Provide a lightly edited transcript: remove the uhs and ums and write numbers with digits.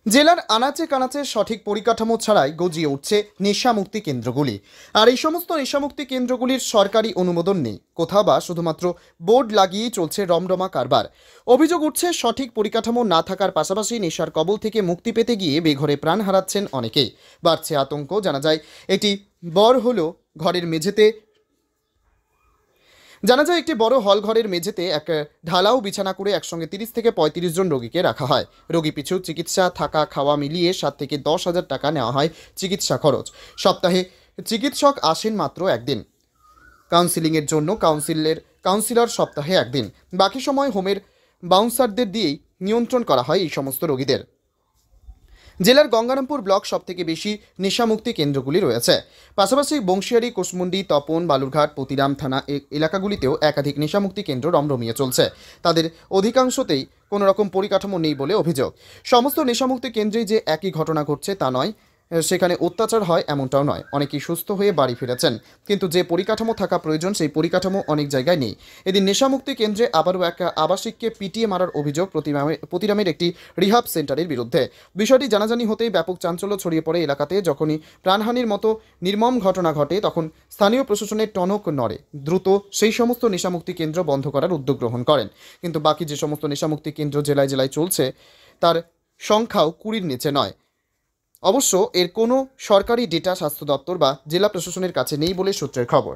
জেলার আনাচে কানাচে সঠিক পরিকাঠামো ছাড়াই গজিয়ে উঠছে নেশামুক্তি কেন্দ্রগুলি। আর এই সমস্ত নেশামুক্তি কেন্দ্রগুলির সরকারি অনুমোদন নেই, কোথাও বা শুধুমাত্র বোর্ড লাগিয়েই চলছে রমরমা কারবার। অভিযোগ উঠছে সঠিক পরিকাঠামো না থাকার পাশাপাশি নেশার কবল থেকে মুক্তি পেতে গিয়ে বেঘরে প্রাণ হারাচ্ছেন অনেকেই। বাড়ছে আতঙ্ক। জানা যায় একটি একটি বড় হল ঘরের মেঝেতে এক ঢালাও বিছানা করে একসঙ্গে 30 থেকে 35 জন রোগীকে রাখা হয়। রোগী পিছু চিকিৎসা, থাকা, খাওয়া মিলিয়ে 7 থেকে 10,000 টাকা নেওয়া হয় চিকিৎসা খরচ। সপ্তাহে চিকিৎসক আসেন মাত্র একদিন। কাউন্সিলিংয়ের জন্য কাউন্সিলর সপ্তাহে একদিন। বাকি সময় হোমের বাউন্সারদের দিয়েই নিয়ন্ত্রণ করা হয় এই সমস্ত রোগীদের। জেলার গঙ্গারামপুর ব্লক সবথেকে বেশি নেশামুক্তি কেন্দ্রগুলি রয়েছে। পাশাপাশি বংশিয়ারি, কুশমুন্ডি, তপন, বালুরঘাট, পতিরাম থানা এলাকাগুলিতেও একাধিক নেশামুক্তি কেন্দ্র রমরমিয়ে চলছে। তাদের অধিকাংশতেই কোনো রকম পরিকাঠামো নেই বলে অভিযোগ। সমস্ত নেশামুক্তি কেন্দ্রেই যে একই ঘটনা ঘটছে তা নয়, সেখানে অত্যাচার হয় এমনটাও নয়। অনেকেই সুস্থ হয়ে বাড়ি ফিরেছেন, কিন্তু যে পরিকাঠামো থাকা প্রয়োজন সেই পরিকাঠামো অনেক জায়গায় নেই। এদিন নেশামুক্তি কেন্দ্রে আবারও এক আবাসিককে পিটিয়ে মারার অভিযোগ পতিরামের একটি রিহাব সেন্টারের বিরুদ্ধে। বিষয়টি জানাজানি হতেই ব্যাপক চাঞ্চল্য ছড়িয়ে পড়ে এলাকাতে। যখনই প্রাণহানির মতো নির্মম ঘটনা ঘটে তখন স্থানীয় প্রশাসনের টনক নড়ে। দ্রুত সেই সমস্ত নেশামুক্তি কেন্দ্র বন্ধ করার উদ্যোগ গ্রহণ করেন। কিন্তু বাকি যে সমস্ত নেশামুক্তি কেন্দ্র জেলায় জেলায় চলছে তার সংখ্যাও 20-র নিচে নয়। অবশ্য এর কোনো সরকারি ডেটা স্বাস্থ্য দপ্তর বা জেলা প্রশাসনের কাছে নেই বলে সূত্রের খবর।